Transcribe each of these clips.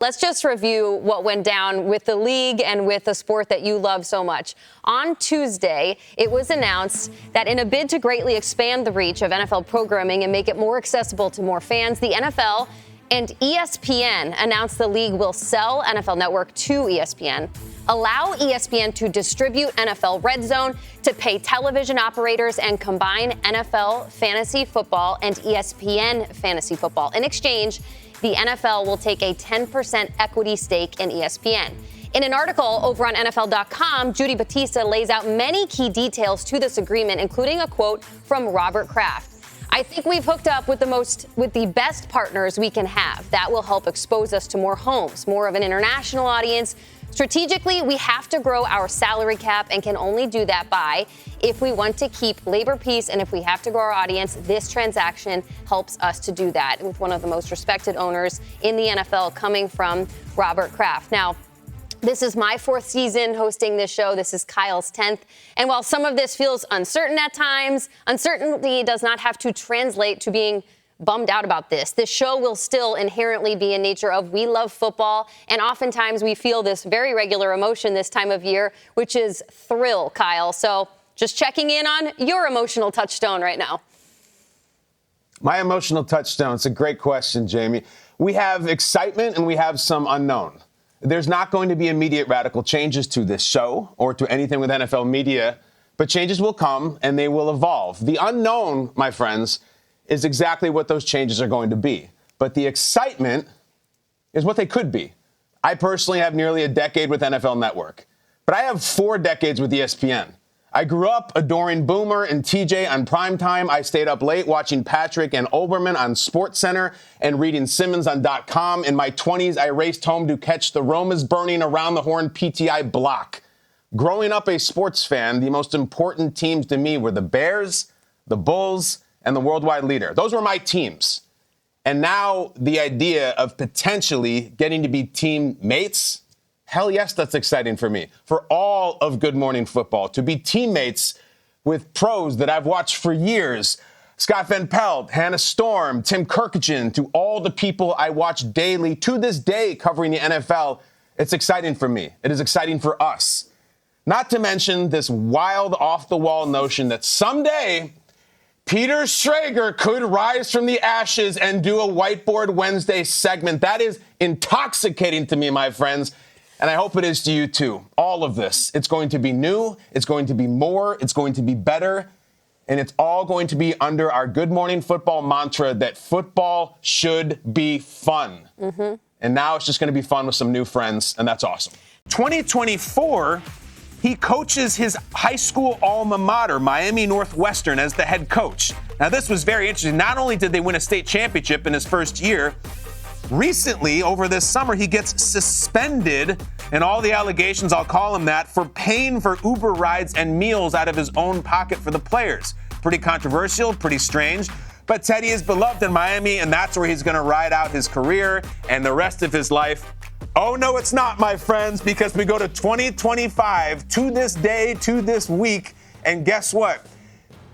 Let's just review what went down with the league and with the sport that you love so much. On Tuesday, it was announced that in a bid to greatly expand the reach of NFL programming and make it more accessible to more fans, the NFL and ESPN announced the league will sell NFL Network to ESPN, allow ESPN to distribute NFL RedZone, to pay television operators, and combine NFL fantasy football and ESPN fantasy football. In exchange, the NFL will take a 10% equity stake in ESPN. In an article over on NFL.com, Judy Battista lays out many key details to this agreement, including a quote from Robert Kraft. I think we've hooked up with the best partners we can have. That will help expose us to more homes, more of an international audience. Strategically, we have to grow our salary cap and can only do that by, if we want to keep labor peace and if we have to grow our audience, this transaction helps us to do that, with one of the most respected owners in the NFL coming from Robert Kraft. Now, this is my 4th season hosting this show. This is Kyle's 10th. And while some of this feels uncertain at times, uncertainty does not have to translate to being bummed out about this. This show will still inherently be in nature of we love football, and oftentimes we feel this very regular emotion this time of year, which is thrill, Kyle. So just checking in on your emotional touchstone right now. My emotional touchstone, it's a great question, Jamie. We have excitement and we have some unknown. There's not going to be immediate radical changes to this show or to anything with NFL media, but changes will come and they will evolve. The unknown, my friends, is exactly what those changes are going to be. But the excitement is what they could be. I personally have nearly a decade with NFL Network, but I have 4 decades with ESPN. I grew up adoring Boomer and TJ on primetime. I stayed up late watching Patrick and Olbermann on SportsCenter and reading Simmons on .com. In my 20s, I raced home to catch the Romas burning around the horn PTI block. Growing up a sports fan, the most important teams to me were the Bears, the Bulls, and the worldwide leader. Those were my teams. And now the idea of potentially getting to be teammates, hell yes, that's exciting for me. For all of Good Morning Football, to be teammates with pros that I've watched for years. Scott Van Pelt, Hannah Storm, Tim Kirkjian, to all the people I watch daily to this day covering the NFL. It's exciting for me. It is exciting for us. Not to mention this wild off-the-wall notion that someday Peter Schrager could rise from the ashes and do a Whiteboard Wednesday segment. That is intoxicating to me, my friends, and I hope it is to you too. All of this, it's going to be new, it's going to be more, it's going to be better, and it's all going to be under our Good Morning Football mantra that football should be fun. And now it's just going to be fun with some new friends, and that's awesome. 2024, he coaches his high school alma mater, Miami Northwestern, as the head coach. Now, this was very interesting. Not only did they win a state championship in his first year, recently, over this summer, he gets suspended, and all the allegations, I'll call him that, for paying for Uber rides and meals out of his own pocket for the players. Pretty controversial, pretty strange. But Teddy is beloved in Miami, and that's where he's going to ride out his career and the rest of his life. Oh, no, it's not, my friends, because we go to 2025, to this day, to this week, and guess what?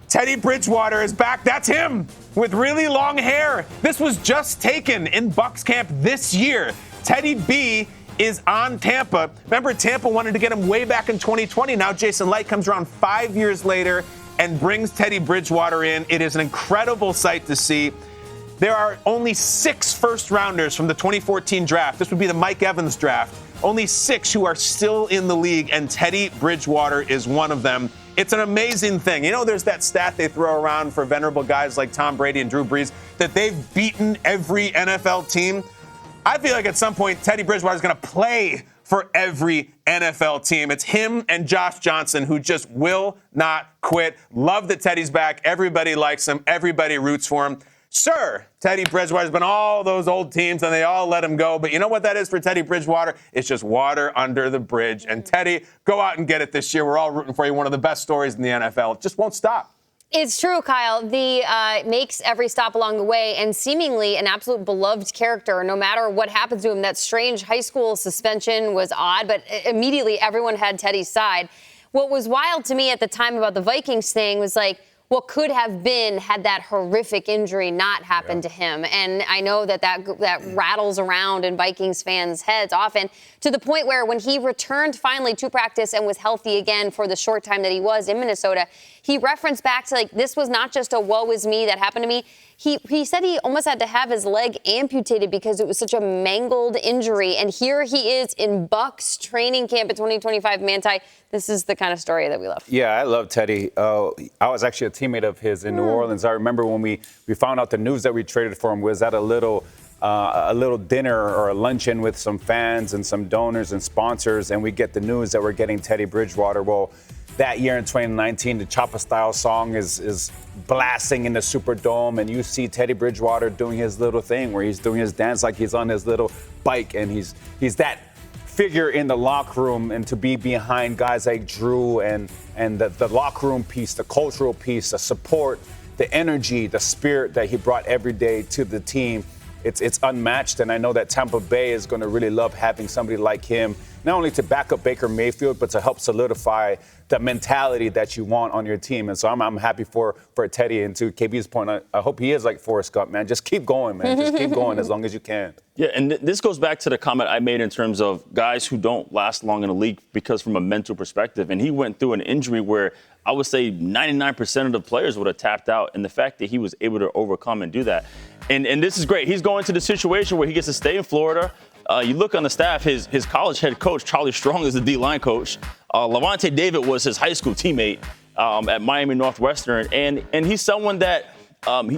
Teddy Bridgewater is back. That's him with really long hair. This was just taken in Bucs camp this year. Teddy B is on Tampa. Remember, Tampa wanted to get him way back in 2020. Now Jason Light comes around 5 years later and brings Teddy Bridgewater in. It is an incredible sight to see. There are only 6 first-rounders from the 2014 draft. This would be the Mike Evans draft. Only 6 who are still in the league, and Teddy Bridgewater is one of them. It's an amazing thing. You know, there's that stat they throw around for venerable guys like Tom Brady and Drew Brees that they've beaten every NFL team. I feel like at some point Teddy Bridgewater is going to play for every NFL team. It's him and Josh Johnson who just will not quit. Love that Teddy's back. Everybody likes him. Everybody roots for him. Sure, Teddy Bridgewater's been all those old teams, and they all let him go. But you know what that is for Teddy Bridgewater? It's just water under the bridge. And Teddy, go out and get it this year. We're all rooting for you. One of the best stories in the NFL. It just won't stop. It's true, Kyle. The makes every stop along the way, and seemingly an absolute beloved character. No matter what happens to him, that strange high school suspension was odd, but immediately everyone had Teddy's side. What was wild to me at the time about the Vikings thing was like, what could have been had that horrific injury not happened to him. And I know that rattles around in Vikings fans' heads often, to the point where when he returned finally to practice and was healthy again for the short time that he was in Minnesota, he referenced back to, like, this was not just a woe is me that happened to me. He said he almost had to have his leg amputated because it was such a mangled injury. And here he is in Bucs training camp in 2025. Manti, this is the kind of story that we love. Yeah, I love Teddy. I was actually a teammate of his in New Orleans. I remember when we found out the news that we traded for him was at a little dinner or a luncheon with some fans and some donors and sponsors, and we get the news that we're getting Teddy Bridgewater. Well, that year in 2019, the Choppa Style song is blasting in the Superdome, and you see Teddy Bridgewater doing his little thing where he's doing his dance like he's on his little bike, and he's that figure in the locker room, and to be behind guys like Drew and the locker room piece, the cultural piece, the support, the energy, the spirit that he brought every day to the team, it's unmatched. And I know that Tampa Bay is going to really love having somebody like him, not only to back up Baker Mayfield, but to help solidify the mentality that you want on your team. And so I'm happy for Teddy. And to KB's point, I hope he is like Forrest Gump, man. Just keep going, man. Just keep going as long as you can. Yeah, and this goes back to the comment I made in terms of guys who don't last long in the league because from a mental perspective. And he went through an injury where I would say 99% of the players would have tapped out. And the fact that he was able to overcome and do that. And this is great. He's going to the situation where he gets to stay in Florida. You look on the staff, his college head coach, Charlie Strong, is the D-line coach. Lavonte David was his high school teammate at Miami Northwestern. And he's someone that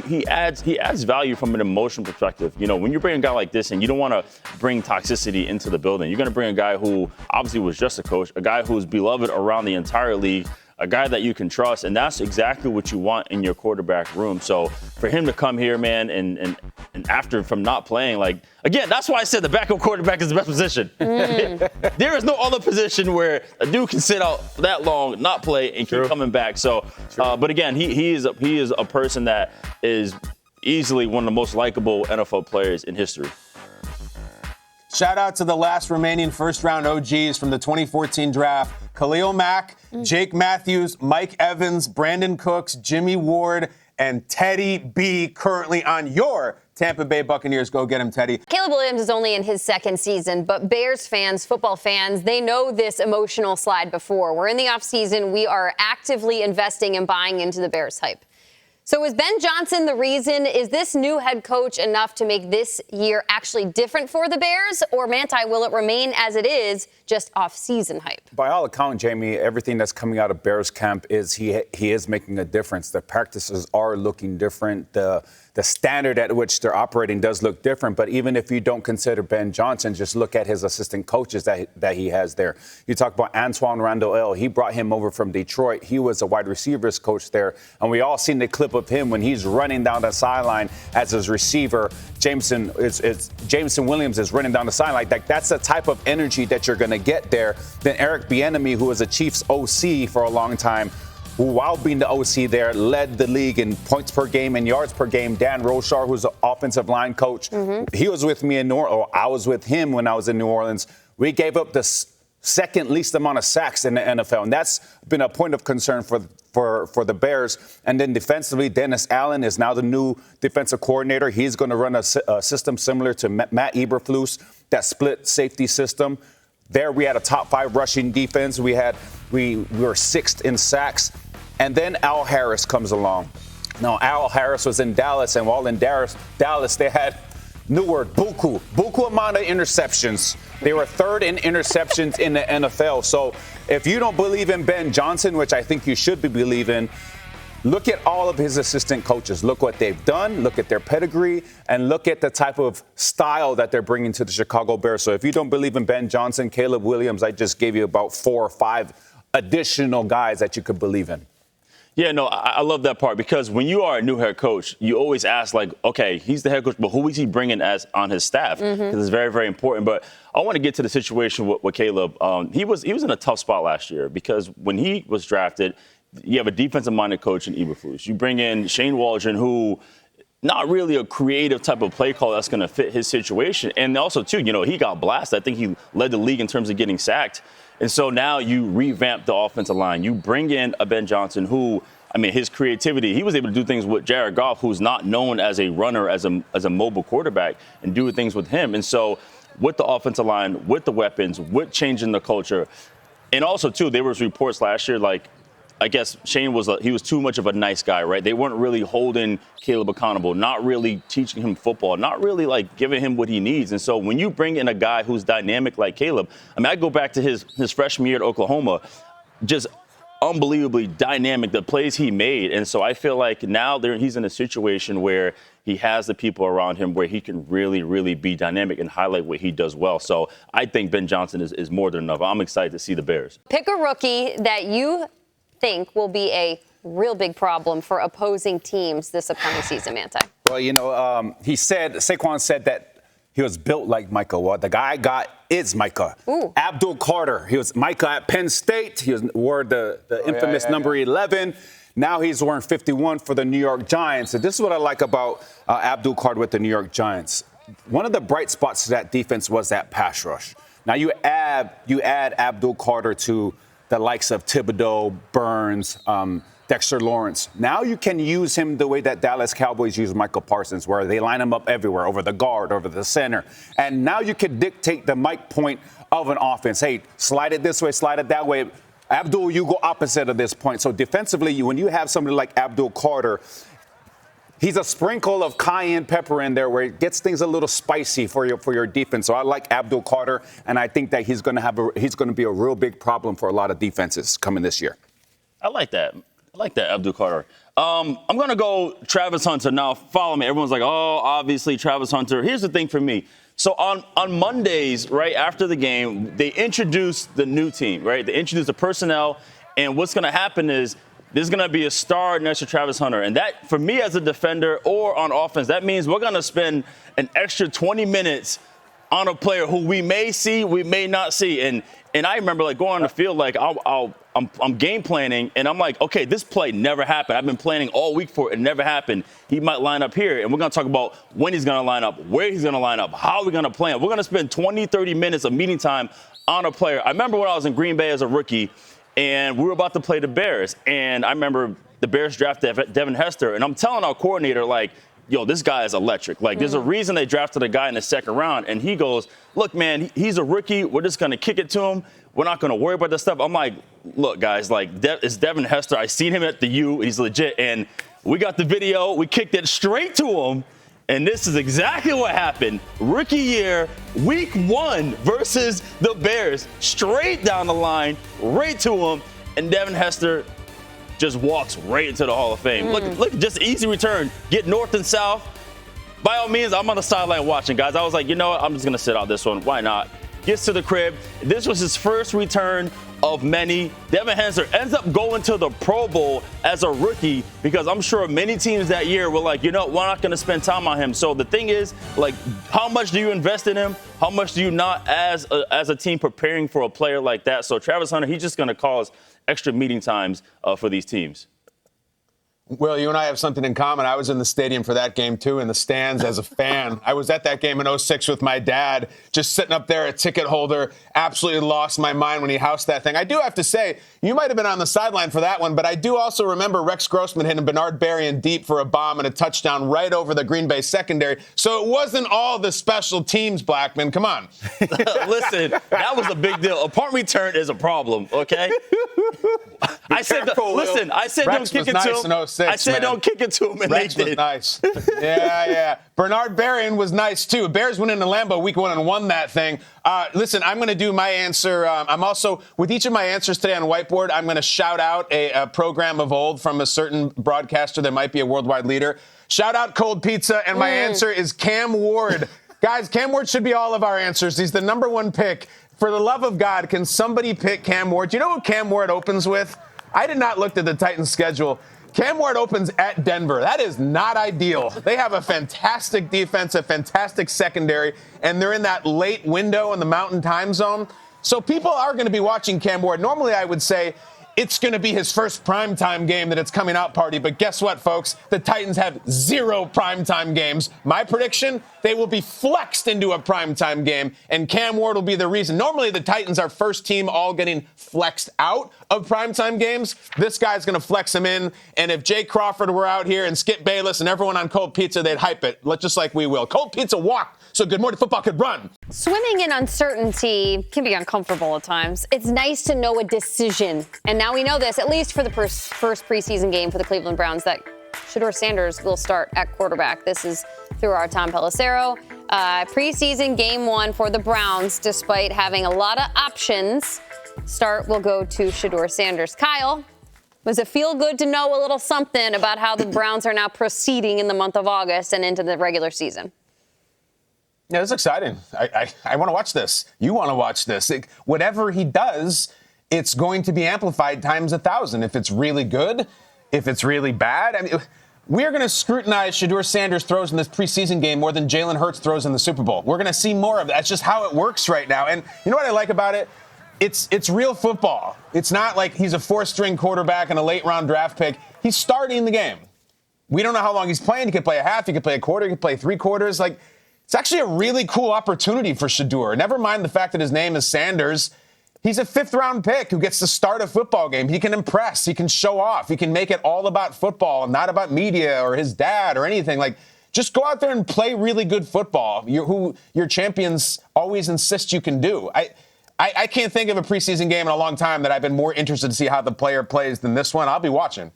he adds value from an emotional perspective. You know, when you bring a guy like this and you don't want to bring toxicity into the building, you're going to bring a guy who obviously was just a coach, a guy who's beloved around the entire league, a guy that you can trust, and that's exactly what you want in your quarterback room. So for him to come here, man, and after from not playing, like, again, that's why I said the backup quarterback is the best position. There is no other position where a dude can sit out that long, not play, and keep coming back. So, but again, he is a person that is easily one of the most likable NFL players in history. Shout out to the last remaining first-round OGs from the 2014 draft. Khalil Mack, Jake Matthews, Mike Evans, Brandon Cooks, Jimmy Ward, and Teddy B currently on your Tampa Bay Buccaneers. Go get him, Teddy. Caleb Williams is only in his second season, but Bears fans, football fans, they know this emotional slide before. We're in the offseason. We are actively investing and buying into the Bears hype. So is Ben Johnson the reason? Is this new head coach enough to make this year actually different for the Bears? Or, Manti, will it remain as it is, just off-season hype? By all accounts, Jamie, everything that's coming out of Bears camp is he is making a difference. The practices are looking different. The standard at which they're operating does look different. But even if you don't consider Ben Johnson, just look at his assistant coaches that he has there. You talk about Antoine Randall. He brought him over from Detroit. He was a wide receivers coach there. And we all seen the clip of him when he's running down the sideline as his receiver. Jameson Williams is running down the sideline. Like, that's the type of energy that you're going to get there. Then Eric Bieniemy, who was a Chiefs OC for a long time, who, while being the OC there, led the league in points per game and yards per game. Dan Roshar, who's the offensive line coach, he was with me in New Orleans, or I was with him when I was in New Orleans. We gave up the second least amount of sacks in the NFL, and that's been a point of concern for the Bears. And then defensively, Dennis Allen is now the new defensive coordinator. He's going to run a system similar to Matt Eberflus, that split safety system. There we had a top 5 rushing defense. We were 6th in sacks. And then Al Harris comes along. Now, Al Harris was in Dallas, and while in Dallas, they had new word, buku amount of interceptions. They were 3rd in interceptions in the NFL. So if you don't believe in Ben Johnson, which I think you should be believing, look at all of his assistant coaches. Look what they've done. Look at their pedigree, and look at the type of style that they're bringing to the Chicago Bears. So if you don't believe in Ben Johnson, Caleb Williams, I just gave you about 4 or 5 additional guys that you could believe in. Yeah, no, I love that part, because when you are a new head coach, you always ask, like, okay, he's the head coach, but who is he bringing on his staff? Because it's very, very important. But I want to get to the situation with Caleb. He was in a tough spot last year, because when he was drafted, you have a defensive-minded coach in Eberflus. You bring in Shane Waldron, who not really a creative type of play call that's going to fit his situation. And also, too, he got blasted. I think he led the league in terms of getting sacked. And so now you revamp the offensive line. You bring in a Ben Johnson who I mean, his creativity, he was able to do things with Jared Goff, who's not known as a runner, as a mobile quarterback, and do things with him. And so with the offensive line, with the weapons, with changing the culture, and also, too, there was reports last year, like, I guess Shane was too much of a nice guy, right? They weren't really holding Caleb accountable, not really teaching him football, not really like giving him what he needs. And so when you bring in a guy who's dynamic like Caleb, I mean, I go back to his freshman year at Oklahoma, just unbelievably dynamic, the plays he made. And so I feel like now he's in a situation where he has the people around him where he can really, really be dynamic and highlight what he does well. So I think Ben Johnson is more than enough. I'm excited to see the Bears. Pick a rookie that you think will be a real big problem for opposing teams this upcoming season, Manti. Well, Saquon said that he was built like Micah. Well, the guy I got is Micah. Ooh. Abdul Carter. He was Micah at Penn State. He wore the infamous number 11. Now he's wearing 51 for the New York Giants. And this is what I like about Abdul Carter with the New York Giants. One of the bright spots to that defense was that pass rush. Now you add Abdul Carter to the likes of Thibodeau, Burns, Dexter Lawrence. Now you can use him the way that Dallas Cowboys use Michael Parsons, where they line him up everywhere, over the guard, over the center. And now you can dictate the mic point of an offense. Hey, slide it this way, slide it that way. Abdul, you go opposite of this point. So defensively, when you have somebody like Abdul Carter, he's a sprinkle of cayenne pepper in there where it gets things a little spicy for your defense. So I like Abdul Carter, and I think that he's going to be a real big problem for a lot of defenses coming this year. I like that. Abdul Carter. I'm going to go Travis Hunter. Now, follow me. Everyone's like, oh, obviously Travis Hunter. Here's the thing for me. So on Mondays, right after the game, they introduce the new team, right? They introduce the personnel, and what's going to happen is there's going to be a star next to Travis Hunter. And that, for me as a defender or on offense, that means we're going to spend an extra 20 minutes on a player who we may see, we may not see. And I remember like going on the field, like I'm game planning, and I'm like, okay, this play never happened. I've been planning all week for it. It never happened. He might line up here, and we're going to talk about when he's going to line up, where he's going to line up, how we're going to play him. We're going to spend 20, 30 minutes of meeting time on a player. I remember when I was in Green Bay as a rookie, and we were about to play the Bears, and I remember the Bears drafted Devin Hester, and I'm telling our coordinator, like, yo, this guy is electric. Like, there's a reason they drafted a guy in the second round. And he goes, look, man, he's a rookie. We're just going to kick it to him. We're not going to worry about this stuff. I'm like, look, guys, like, it's Devin Hester. I seen him at the U. He's legit. And we got the video. We kicked it straight to him. And this is exactly what happened. Rookie year, week 1 versus the Bears. Straight down the line, right to him. And Devin Hester just walks right into the Hall of Fame. Look, just easy return. Get north and south. By all means, I'm on the sideline watching, guys. I was like, you know what? I'm just going to sit out this one. Why not? Gets to the crib. This was his first return of many. Devin Hester ends up going to the Pro Bowl as a rookie because I'm sure many teams that year were like, you know, we're not going to spend time on him. So the thing is, like, how much do you invest in him? How much do you not as a team preparing for a player like that? So Travis Hunter, he's just going to cause extra meeting times for these teams. Will, you and I have something in common. I was in the stadium for that game, too, in the stands as a fan. I was at that game in 06 with my dad, just sitting up there, a ticket holder, absolutely lost my mind when he housed that thing. I do have to say, you might have been on the sideline for that one, but I do also remember Rex Grossman hitting Bernard Berrien deep for a bomb and a touchdown right over the Green Bay secondary. So it wasn't all the special teams, Blackman. Come on. Listen, that was a big deal. A punt return is a problem, okay? I said don't kick it to him. I said don't kick it to him, and Rex they did. Was nice. Yeah. Bernard Berrien was nice, too. Bears went into Lambeau week 1 and won that thing. Listen, I'm going to do my answer. I'm also, with each of my answers today on Whiteboard, I'm going to shout out a program of old from a certain broadcaster that might be a worldwide leader. Shout out Cold Pizza, and my answer is Cam Ward. Guys, Cam Ward should be all of our answers. He's the number 1 pick. For the love of God, can somebody pick Cam Ward? Do you know who Cam Ward opens with? I did not look at the Titans' schedule. Cam Ward opens at Denver. That is not ideal. They have a fantastic defense, a fantastic secondary, and they're in that late window in the Mountain Time Zone. So people are going to be watching Cam Ward. Normally, I would say it's going to be his first primetime game that it's coming out party. But guess what, folks? The Titans have 0 primetime games. My prediction, They will be flexed into a primetime game, and Cam Ward will be the reason. Normally, the Titans are first team all getting flexed out of primetime games. This guy's going to flex him in, and if Jay Crawford were out here and Skip Bayless and everyone on Cold Pizza, they'd hype it, just like we will. Cold Pizza walked so Good Morning Football could run. Swimming in uncertainty can be uncomfortable at times. It's nice to know a decision. And now we know this, at least for the first preseason game for the Cleveland Browns, that Shedeur Sanders will start at quarterback. This is through our Tom Pelissero. Preseason game 1 for the Browns, despite having a lot of options. Start will go to Shedeur Sanders. Kyle, does it feel good to know a little something about how the Browns are now proceeding in the month of August and into the regular season? Yeah, it's exciting. I want to watch this. You want to watch this. Whatever he does, it's going to be amplified times 1,000. If it's really good, if it's really bad. I mean, we're going to scrutinize Shedeur Sanders' throws in this preseason game more than Jalen Hurts throws in the Super Bowl. We're going to see more of that. That's just how it works right now. And you know what I like about it? It's real football. It's not like he's a 4th-string quarterback and a late-round draft pick. He's starting the game. We don't know how long he's playing. He could play a half. He could play a quarter. He could play 3 quarters. It's actually a really cool opportunity for Shedeur. Never mind the fact that his name is Sanders. He's a 5th-round pick who gets to start a football game. He can impress. He can show off. He can make it all about football and not about media or his dad or anything. Just go out there and play really good football, who your champions always insist you can do. I can't think of a preseason game in a long time that I've been more interested to see how the player plays than this one. I'll be watching.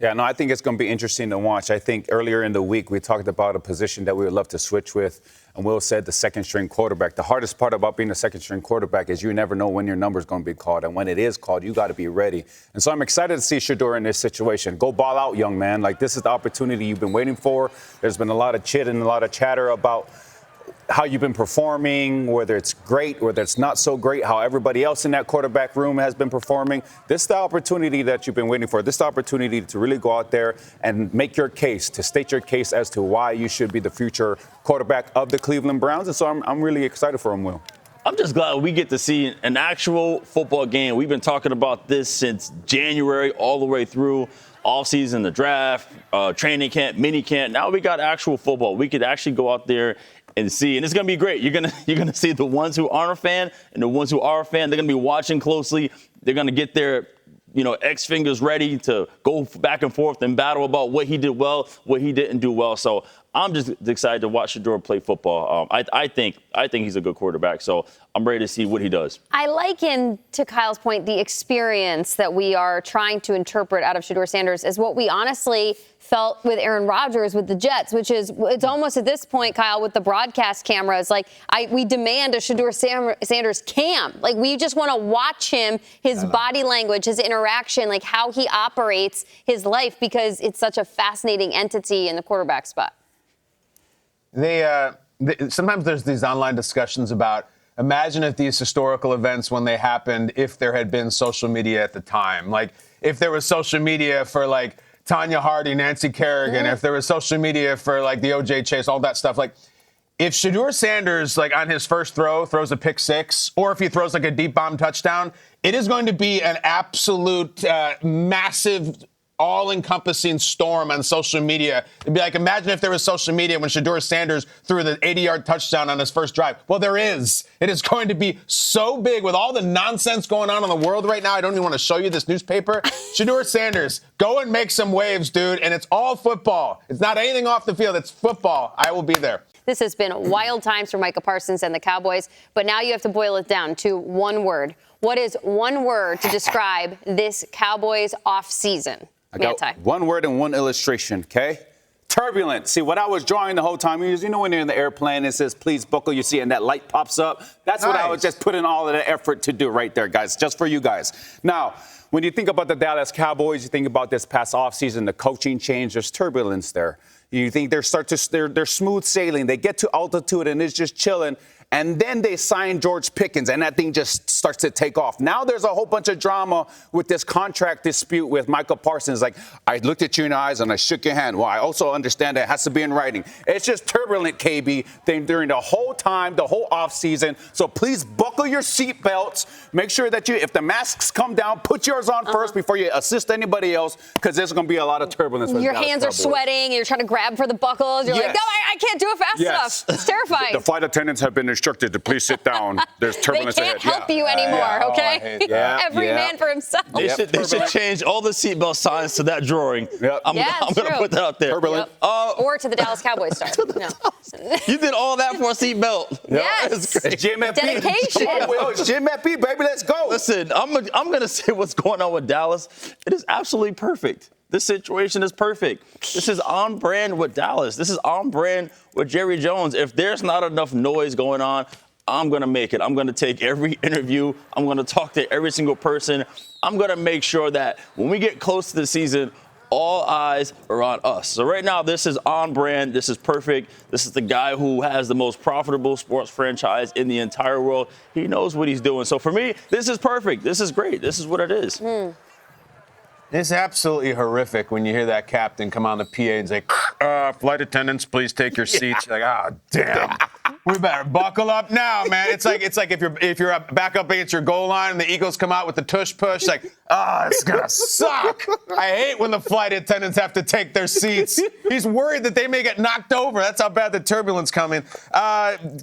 Yeah, no, I think it's going to be interesting to watch. I think earlier in the week we talked about a position that we would love to switch with, and Will said the 2nd-string quarterback. The hardest part about being a 2nd-string quarterback is you never know when your number is going to be called, and when it is called, you got to be ready. And so I'm excited to see Shedeur in this situation. Go ball out, young man. This is the opportunity you've been waiting for. There's been a lot of chit and a lot of chatter about how you've been performing, whether it's great, whether it's not so great, how everybody else in that quarterback room has been performing. This is the opportunity that you've been waiting for. This is the opportunity to really go out there and make your case, to state your case as to why you should be the future quarterback of the Cleveland Browns. And so I'm really excited for him, Will. I'm just glad we get to see an actual football game. We've been talking about this since January all the way through offseason, the draft, training camp, mini camp. Now we got actual football. We could actually go out there and see, and it's going to be great. You're gonna see the ones who aren't a fan and the ones who are a fan. They're going to be watching closely. They're going to get their X fingers ready to go back and forth and battle about what he did well, what he didn't do well. So I'm just excited to watch Shedeur play football. I think he's a good quarterback. So I'm ready to see what he does. I liken, to Kyle's point, the experience that we are trying to interpret out of Shedeur Sanders as what we honestly felt with Aaron Rodgers with the Jets, which is, it's almost at this point, Kyle, with the broadcast cameras, we demand a Shedeur Sanders camp. We just want to watch him, his body language, his interaction, how he operates his life, because it's such a fascinating entity in the quarterback spot. Sometimes there's these online discussions about, imagine if these historical events, when they happened, if there had been social media at the time. If there was social media for, Tanya Harding, Nancy Kerrigan, if there was social media for, the O.J. Chase, all that stuff. If Shedeur Sanders, on his first throw, throws a pick 6, or if he throws, a deep bomb touchdown, it is going to be an absolute massive all-encompassing storm on social media. It'd be imagine if there was social media when Shedeur Sanders threw the 80-yard touchdown on his first drive. Well, there is. It is going to be so big with all the nonsense going on in the world right now. I don't even want to show you this newspaper. Shedeur Sanders, go and make some waves, dude. And it's all football. It's not anything off the field. It's football. I will be there. This has been wild times for Micah Parsons and the Cowboys, but now you have to boil it down to one word. What is one word to describe this Cowboys offseason? I got one word and one illustration, okay? Turbulent. See, what I was drawing the whole time is, when you're in the airplane, it says, please buckle your seat, and that light pops up. That's what I was just putting all of the effort to do right there, guys, just for you guys. Now, when you think about the Dallas Cowboys, you think about this past offseason, the coaching change, there's turbulence there. You think they're smooth sailing. They get to altitude and it's just chilling. And then they sign George Pickens, and that thing just starts to take off. Now there's a whole bunch of drama with this contract dispute with Michael Parsons. Like, I looked at you in the eyes and I shook your hand. Well, I also understand that it has to be in writing. It's just turbulent, KB, thing during the whole time, the whole offseason. So please buckle your seatbelts. Make sure that if the masks come down, put yours on first before you assist anybody else, because there's going to be a lot of turbulence. With your hands are sweating. You're trying to grab for the buckles. You're like, no, I can't do it fast enough. It's terrifying. The flight attendants have been instructed to please sit down. There's turbulence ahead. They can't help you anymore, okay? Every man for himself. They should change all the seatbelt signs to that drawing. I'm going to put that out there. Turbulent. Or to the Dallas Cowboys star. No. You did all that for a seatbelt. Yes. Dedication. It's Jim at B, baby. Let's go. Listen, I'm going to say what's going on with Dallas. It is absolutely perfect. This situation is perfect. This is on brand with Dallas. This is on brand with Jerry Jones. If there's not enough noise going on, I'm going to make it. I'm going to take every interview. I'm going to talk to every single person. I'm going to make sure that when we get close to the season, all eyes are on us. So right now, this is on brand. This is perfect. This is the guy who has the most profitable sports franchise in the entire world. He knows what he's doing. So for me, this is perfect. This is great. This is what it is. It's absolutely horrific when you hear that captain come on the PA and say, flight attendants, please take your seats. You're like, oh, damn. We better buckle up now, man. It's like if you're back up against your goal line and the Eagles come out with the tush push, like, it's gonna suck. I hate when the flight attendants have to take their seats. He's worried that they may get knocked over. That's how bad the turbulence coming.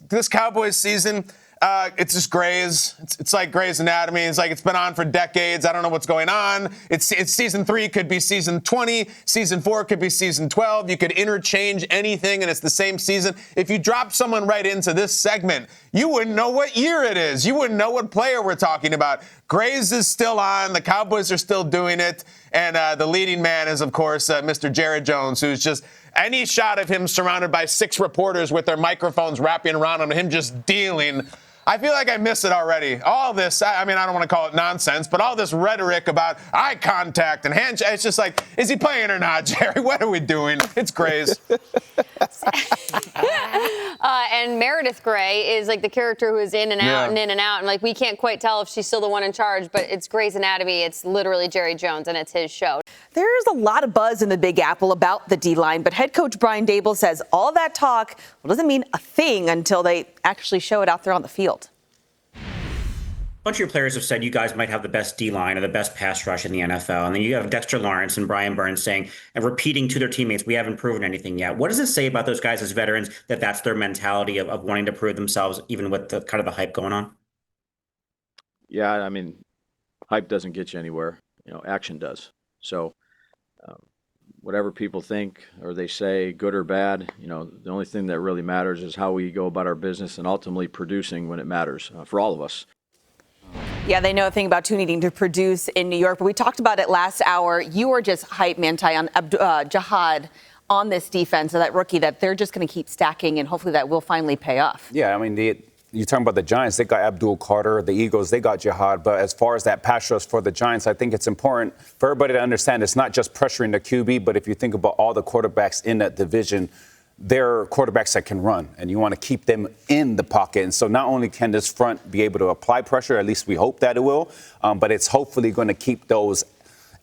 This Cowboys season, it's just Grey's. It's like Grey's Anatomy. It's like it's been on for decades. I don't know what's going on. It's season 3 could be season 20. Season 4 could be season 12. You could interchange anything, and it's the same season. If you drop someone right into this segment, you wouldn't know what year it is. You wouldn't know what player we're talking about. Grey's is still on. The Cowboys are still doing it. And the leading man is, of course, Mr. Jared Jones, who's just any shot of him surrounded by 6 reporters with their microphones wrapping around him, him just dealing. I feel like I miss it already. All this, I mean, I don't want to call it nonsense, but all this rhetoric about eye contact and handshake, it's just like, is he playing or not, Jerry? What are we doing? It's Grey's. And Meredith Grey is like the character who is in and out and in and out. And like, we can't quite tell if she's still the one in charge, but it's Grey's Anatomy. It's literally Jerry Jones, and it's his show. There's a lot of buzz in the Big Apple about the D-line, but head coach Brian Daboll says all that talk doesn't mean a thing until they actually show it out there on the field. A bunch of your players have said you guys might have the best D-line or the best pass rush in the NFL. And then you have Dexter Lawrence and Brian Burns saying and repeating to their teammates, we haven't proven anything yet. What does it say about those guys as veterans that that's their mentality of wanting to prove themselves, even with the kind of the hype going on? Yeah, I mean, hype doesn't get you anywhere. Action does. So whatever people think or they say, good or bad, the only thing that really matters is how we go about our business and ultimately producing when it matters for all of us. Yeah, they know a thing about needing to produce in New York, but we talked about it last hour. You were just hype, Manti, on Jihad on this defense, so that rookie, that they're just going to keep stacking, and hopefully that will finally pay off. Yeah, I mean, you're talking about the Giants. They got Abdul Carter. The Eagles, they got Jihad. But as far as that pass rush for the Giants, I think it's important for everybody to understand it's not just pressuring the QB, but if you think about all the quarterbacks in that division, they're quarterbacks that can run, and you want to keep them in the pocket. And so not only can this front be able to apply pressure, at least we hope that it will, but it's hopefully going to keep those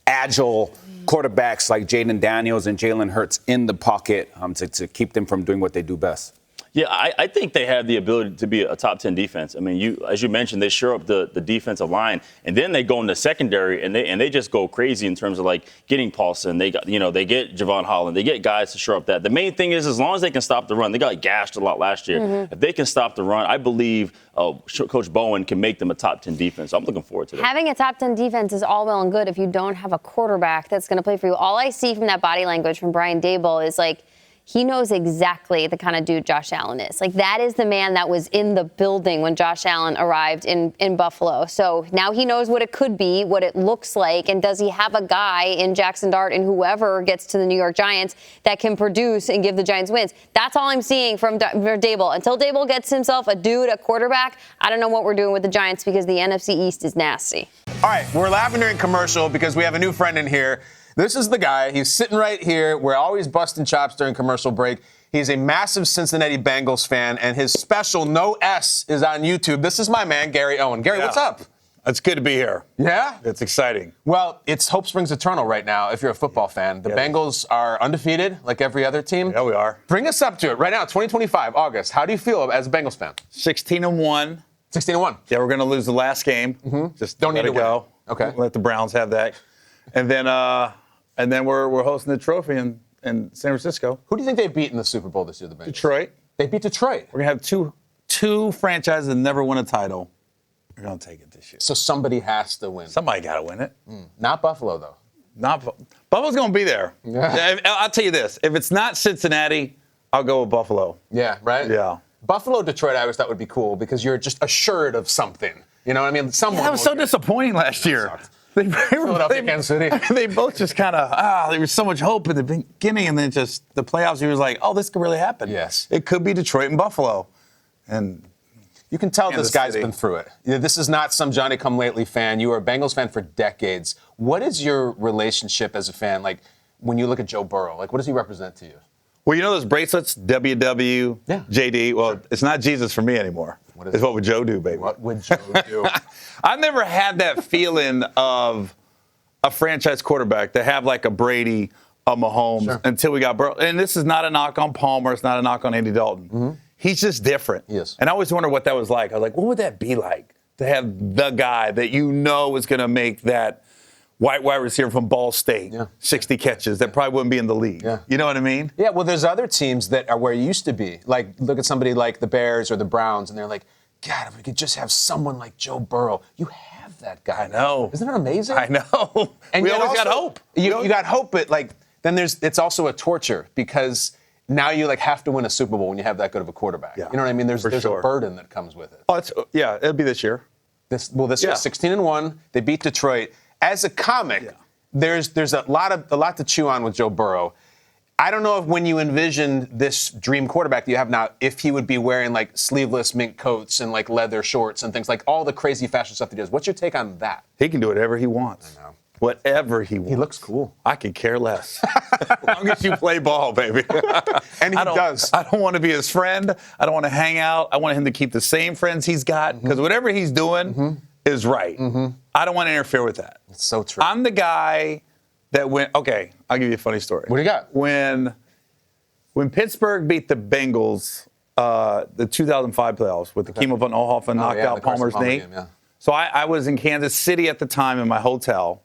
agile quarterbacks like Jaden Daniels and Jalen Hurts in the pocket to keep them from doing what they do best. Yeah, I think they have the ability to be a top 10 defense. I mean, as you mentioned, they shore up the defensive line, and then they go into secondary and they just go crazy in terms of like getting Paulson. They get Javon Holland. They get guys to shore up that. The main thing is as long as they can stop the run, they got gashed a lot last year. Mm-hmm. If they can stop the run, I believe Coach Bowen can make them a top 10 defense. So I'm looking forward to that. Having a top 10 defense is all well and good if you don't have a quarterback that's going to play for you. All I see from that body language from Brian Daboll is like, he knows exactly the kind of dude Josh Allen is. Like, that is the man that was in the building when Josh Allen arrived in Buffalo. So now he knows what it could be, what it looks like, and does he have a guy in Jackson Dart and whoever gets to the New York Giants that can produce and give the Giants wins? That's all I'm seeing from Daboll. Until Daboll gets himself a quarterback, I don't know what we're doing with the Giants because the NFC East is nasty. All right, we're laughing during commercial because we have a new friend in here. This is the guy. He's sitting right here. We're always busting chops during commercial break. He's a massive Cincinnati Bengals fan, and his special No S is on YouTube. This is my man, Gary Owen. Gary, what's up? It's good to be here. Yeah? It's exciting. Well, it's hope springs eternal right now if you're a football fan. The Bengals are undefeated like every other team. Yeah, we are. Bring us up to it right now, 2025, August. How do you feel as a Bengals fan? 16-1. 16-1. Yeah, we're going to lose the last game. Just Don't need to go. win. Okay. Let the Browns have that. And then we're hosting the trophy in San Francisco. Who do you think they beat in the Super Bowl this year, the Bengals? Detroit. They beat Detroit. We're going to have two franchises that never won a title. We're going to take it this year. So somebody has to win. Somebody got to win it. Not Buffalo, though. Buffalo's going to be there. Yeah. I'll tell you this. If it's not Cincinnati, I'll go with Buffalo. Yeah, right? Yeah. Buffalo, Detroit, I always thought would be cool because you're just assured of something. You know what I mean? Someone That was so disappointing last year. Philadelphia, Kansas City. They both just kind of, there was so much hope in the beginning, and then just the playoffs, he was like, oh, this could really happen. Yes. It could be Detroit and Buffalo. And you can tell Kansas this guy's City. been through it. This is not some Johnny-come-lately fan. You were a Bengals fan for decades. What is your relationship as a fan, like, when you look at Joe Burrow? Like, what does he represent to you? well, you know those bracelets, WW, Yeah. JD? Well, It's not Jesus for me anymore. What is It's it? what would Joe do, baby? What would Joe do? I've never had that feeling of a franchise quarterback to have like a Brady, a Mahomes, until we got Burrow. And this is not a knock on Palmer. It's not a knock on Andy Dalton. He's just different. Yes. And I always wonder what that was like. I was like, what would that be like to have the guy that you know is going to make that wide receiver from Ball State, 60 catches, that probably wouldn't be in the league. Yeah. You know what I mean? Yeah, well, there's other teams that are where it used to be. Like, look at somebody like the Bears or the Browns, and they're like, God, if we could just have someone like Joe Burrow. You have that guy. I know. Isn't that amazing? I know. And we yet always got also- hope. You got hope, but like then it's also a torture because now you like have to win a Super Bowl when you have that good of a quarterback. Yeah, You know what I mean? There's sure. a burden that comes with it. Oh, it'll be this year. This year, Yeah. 16-1. They beat Detroit. As a comic, there's a lot to chew on with Joe Burrow. I don't know if when you envisioned this dream quarterback that you have now, if he would be wearing like sleeveless mink coats and like leather shorts and things like all the crazy fashion stuff he does. What's your take on that? He can do whatever he wants. I know. Whatever he wants. He looks cool. I could care less. As long as you play ball, baby. And he does. I don't want to be his friend. I don't want to hang out. I want him to keep the same friends he's got because whatever he's doing is right. I don't want to interfere with that. It's so true. I'm the guy that went, okay, I'll give you a funny story. What do you got? When Pittsburgh beat the Bengals, the 2005 playoffs with the Kimo von Oelhoffen knocked out the Carson Palmer's Palmer knee. game, yeah. So I was in Kansas City at the time in my hotel,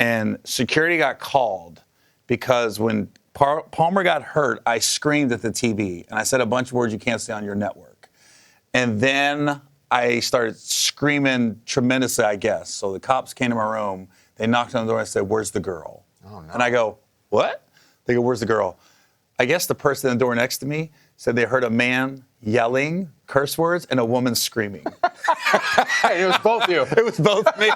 and security got called because when Palmer got hurt, I screamed at the TV, and I said a bunch of words you can't say on your network. And then I started screaming tremendously, I guess. So the cops came to my room. They knocked on the door and said, "Where's the girl?" Oh, no. And I go, "What?" They go, "Where's the girl?" I guess the person at the door next to me said they heard a man yelling curse words and a woman screaming. It was both you. It was both me.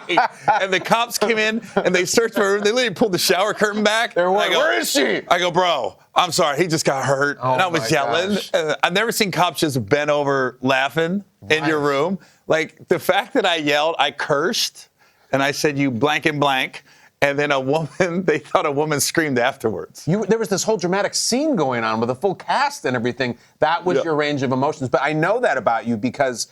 And the cops came in and they searched my room. They literally pulled the shower curtain back. They're And I like, go, "Where is she?" I go, "Bro, I'm sorry. He just got hurt." Oh, and I was my yelling. gosh. I've never seen cops just bent over laughing in your room. Like the fact that I yelled, I cursed, and I said, "You blank and blank." And then they thought a woman screamed afterwards. There was this whole dramatic scene going on with a full cast and everything. That was your range of emotions. But I know that about you because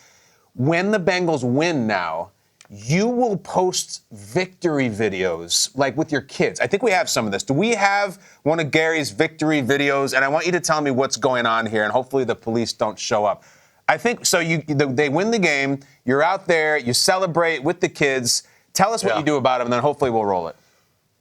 when the Bengals win now, you will post victory videos, like with your kids. I think we have some of this. Do we have one of Gary's victory videos? And I want you to tell me what's going on here, and hopefully the police don't show up. I think so. They win the game. You're out there. You celebrate with the kids. Tell us what you do about it, and then hopefully we'll roll it.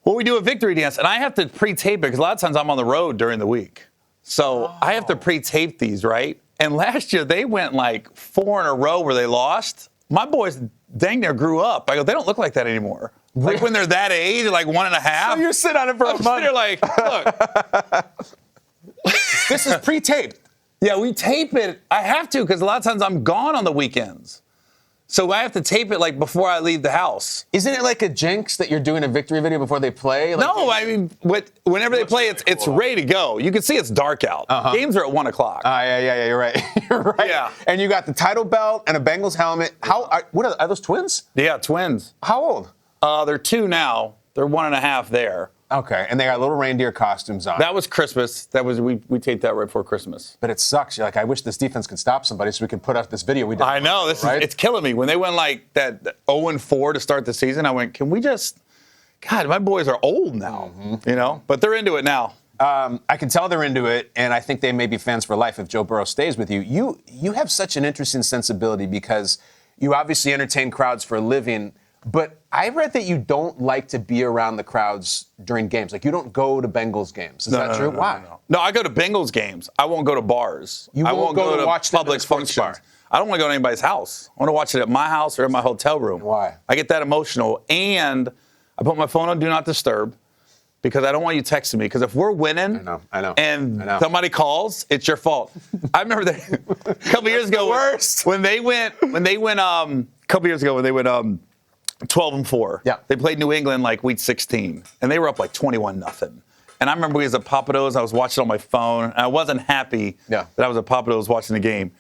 Well, we do a victory dance, and I have to pre-tape it because a lot of times I'm on the road during the week. So I have to pre-tape these, right? And last year they went like 4 in a row where they lost. My boys dang near grew up. I go, they don't look like that anymore. Like when they're that age, like 1.5. So you sit on it for a month. They're like, look. This is pre-taped. Yeah, we tape it. I have to because a lot of times I'm gone on the weekends. So I have to tape it like before I leave the house. Isn't it like a jinx that you're doing a victory video before they play? Like, No, I mean, whenever they play, it's ready to go. You can see it's dark out. Games are at 1 o'clock. Yeah, you're right. You're right. Yeah. And you got the title belt and a Bengals helmet. What are those twins? Yeah, twins. How old? They're 2 now. They're 1.5 there. Okay, and they got little reindeer costumes on. That was Christmas. We taped that right before Christmas. But it sucks. You're like, I wish this defense could stop somebody so we could put out this video we did. I know. It's killing me. When they went like that 0-4 to start the season, I went, can we just, God, my boys are old now, you know? But they're into it now. I can tell they're into it, and I think they may be fans for life if Joe Burrow stays with you. You have such an interesting sensibility because you obviously entertain crowds for a living, but I read that you don't like to be around the crowds during games. Like, you don't go to Bengals games. Is that true? Why? No, I go to Bengals games. I won't go to bars. I won't go to watch public functions. Bar. I don't want to go to anybody's house. I want to watch it at my house or in my hotel room. Why? I get that emotional, and I put my phone on Do Not Disturb. Because I don't want you texting me. Because if we're winning, I know. and somebody calls, it's your fault. I remember that a couple years ago when they went a couple years ago when they went 12-4. Yeah. They played New England like week 16, and they were up like 21-0. And I remember we was at Papados. I was watching on my phone, and I wasn't happy that I was at Papados watching the game.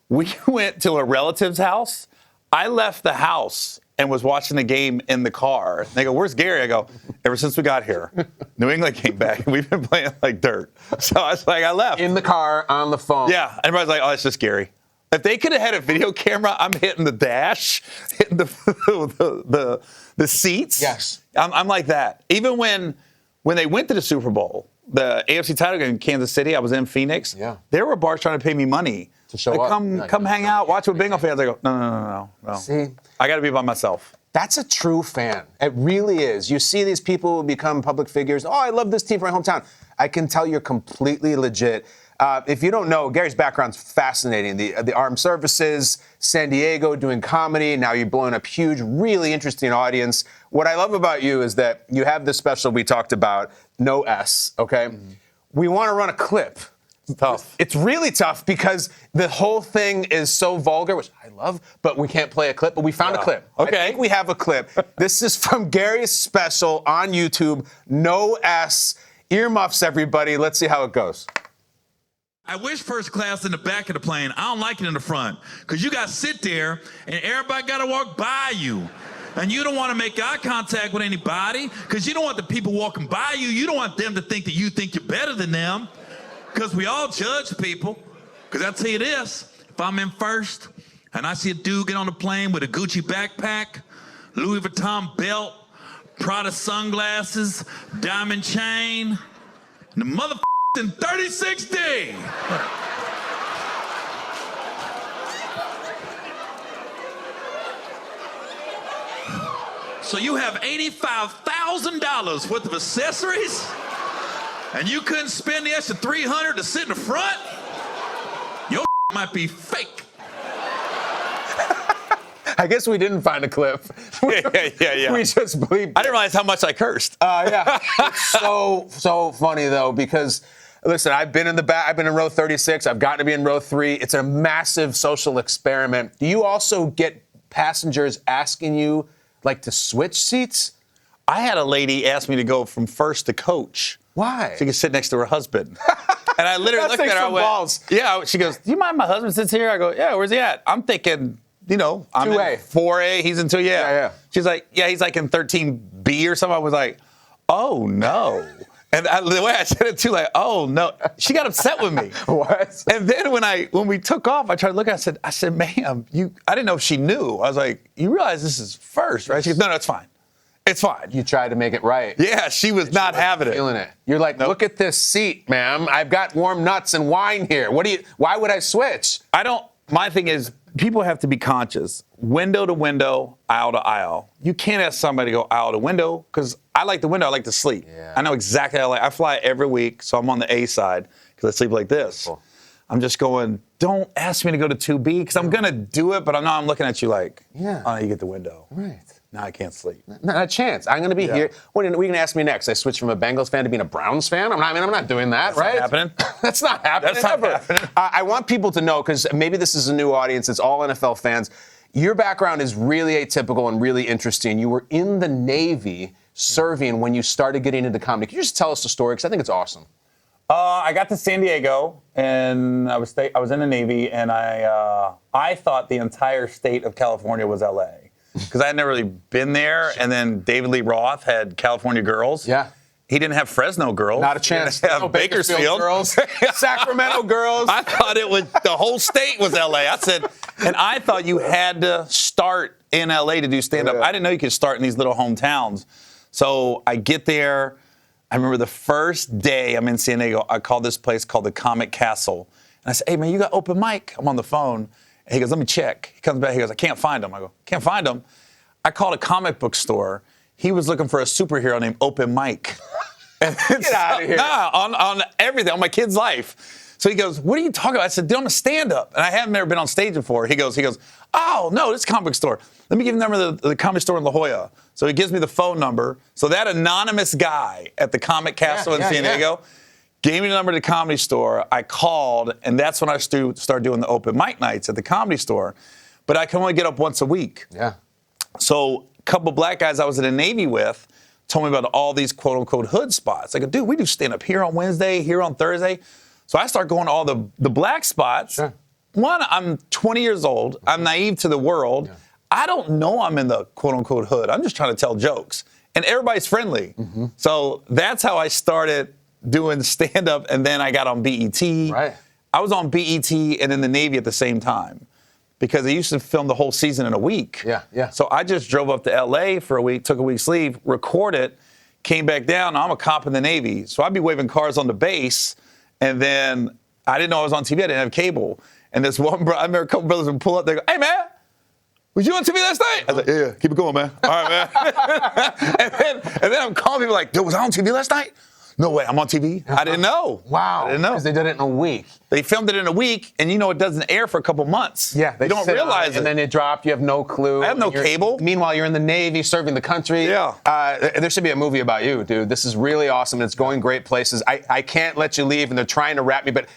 We went to a relative's house. I left the house and was watching the game in the car. And they go, where's Gary? I go, ever since we got here, New England came back, and we've been playing like dirt. So I was like, I left. In the car, on the phone. Yeah. Everybody's like, oh, it's just Gary. If they could have had a video camera, I'm hitting the dash, hitting the seats. Yes. I'm like that. Even when they went to the Super Bowl, the AFC title game in Kansas City, I was in Phoenix. Yeah. There were bars trying to pay me money. To show like, up. Come hang out, watch with Bengal fans. I go, no. See? I got to be by myself. That's a true fan. It really is. You see these people who become public figures. Oh, I love this team from my hometown. I can tell you're completely legit. If you don't know, Gary's background's fascinating. The armed services, San Diego, doing comedy. Now you're blowing up huge, really interesting audience. What I love about you is that you have this special we talked about, No S, okay? Mm-hmm. We want to run a clip. It's tough. It's really tough because the whole thing is so vulgar, which I love, but we can't play a clip. But we found a clip. Okay. I think we have a clip. This is from Gary's special on YouTube, No S. Earmuffs, everybody. Let's see how it goes. I wish first class in the back of the plane. I don't like it in the front because you got to sit there and everybody got to walk by you. And you don't want to make eye contact with anybody because you don't want the people walking by you. You don't want them to think that you think you're better than them. Because we all judge people. Because I'll tell you this, if I'm in first and I see a dude get on the plane with a Gucci backpack, Louis Vuitton belt, Prada sunglasses, diamond chain, and the motherfucking 3060. So you have $85,000 worth of accessories? And you couldn't spend the extra $300 to sit in the front? Your might be fake. I guess we didn't find a clip. Yeah. We just bleeped. I didn't realize how much I cursed. Yeah. It's so funny, though, because, listen, I've been in the back. I've been in row 36. I've gotten to be in row 3. It's a massive social experiment. Do you also get passengers asking you, like, to switch seats? I had a lady ask me to go from first to coach. Why? So you could sit next to her husband. And I literally looked at her. I went, balls. Yeah. She goes, do you mind my husband sits here? I go, yeah, where's he at? I'm thinking, I'm 2A. in 4A. He's in 2. Yeah. She's like, yeah, he's like in 13B or something. I was like, oh, no. And the way I said it, too, like, oh, no. She got upset with me. What? And then when we took off, I tried to look at her. I said, ma'am, I didn't know if she knew. I was like, you realize this is first, right? She goes, no, it's fine. It's fine. You tried to make it right. Yeah, she was not having it. Feeling it. You're like, Look at this seat, ma'am. I've got warm nuts and wine here. Why would I switch? My thing is, people have to be conscious. Window to window, aisle to aisle. You can't ask somebody to go aisle to window because I like the window. I like to sleep. Yeah. I know exactly how I fly every week, so I'm on the A side because I sleep like this. Cool. I'm just going, don't ask me to go to 2B because I'm going to do it, but I'm looking at you like, oh, you get the window. Right. Now I can't sleep. Not a chance. I'm going to be here. What are you going to ask me next? I switch from a Bengals fan to being a Browns fan? I'm not doing that, right? That's not happening. That's not happening. That's not ever. happening. I want people to know, because maybe this is a new audience. It's all NFL fans. Your background is really atypical and really interesting. You were in the Navy serving when you started getting into comedy. Can you just tell us the story? Because I think it's awesome. I got to San Diego, and I was in the Navy, and I thought the entire state of California was L.A. because I had never really been there. And then David Lee Roth had California Girls. Yeah. He didn't have Fresno girls. Not a chance. He didn't have No Bakersfield girls. Sacramento girls. I thought it was the whole state was L.A. I said, and I thought you had to start in L.A. to do stand-up. I didn't know you could start in these little hometowns. So I get there. I remember the first day I'm in San Diego, I called this place called the Comic Castle. And I said, hey, man, you got open mic? I'm on the phone. And he goes, let me check. He comes back. He goes, I can't find him. I go, can't find him? I called a comic book store. He was looking for a superhero named Open Mike. Get out of here. Nah, on everything, on my kid's life. So he goes, what are you talking about? I said, dude, I'm a stand-up. And I haven't never been on stage before. He goes, oh, no, this comic book store. Let me give you the number of the comic store in La Jolla. So he gives me the phone number. So that anonymous guy at the Comic Castle in San Diego gave me the number to the comedy store. I called, and that's when I started doing the open mic nights at the comedy store. But I can only get up once a week. Yeah. So a couple black guys I was in the Navy with told me about all these quote-unquote hood spots. I go, dude, we do stand-up here on Wednesday, here on Thursday. So I start going to all the black spots. Sure. One, I'm 20 years old. I'm naive to the world. Yeah. I don't know I'm in the quote-unquote hood. I'm just trying to tell jokes. And everybody's friendly. Mm-hmm. So that's how I started doing stand-up, and then I got on BET. Right. I was on BET and in the Navy at the same time because they used to film the whole season in a week. Yeah. So I just drove up to L.A. for a week, took a week's leave, recorded, came back down. I'm a cop in the Navy, so I'd be waving cars on the base, and then I didn't know I was on TV. I didn't have cable. And this one brother, I remember a couple brothers would pull up, they go, hey, man, was you on TV last night? I was like, yeah, keep it going, man. All right, man. and then I'm calling people like, dude, was I on TV last night? No way, I'm on TV? I didn't know. Wow. I didn't know. Because they did it in a week. They filmed it in a week, and it doesn't air for a couple months. Yeah. You don't realize it. And then it dropped. You have no clue. I have no cable. Meanwhile, you're in the Navy serving the country. Yeah. There should be a movie about you, dude. This is really awesome. It's going great places. I can't let you leave, and they're trying to wrap me. But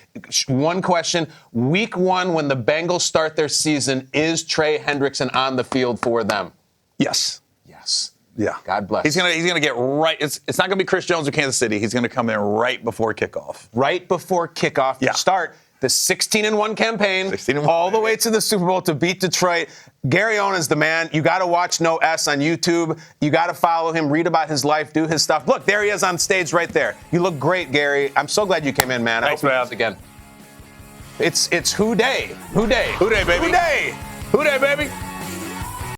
one question. Week 1, when the Bengals start their season, is Trey Hendrickson on the field for them? Yes. Yes. Yeah. God bless. He's gonna get right. It's not gonna be Chris Jones or Kansas City. He's gonna come in right before kickoff. Right before kickoff. Yeah. To start the 16-1 campaign, 16-1 all the way to the Super Bowl to beat Detroit. Gary Owen is the man. You got to watch No S on YouTube. You got to follow him, read about his life, do his stuff. Look, there he is on stage right there. You look great, Gary. I'm so glad you came in, man. Thanks, I hope man. you do this again. It's Who Day. Who Day. Who Day, baby. Who Day. Who Day, baby.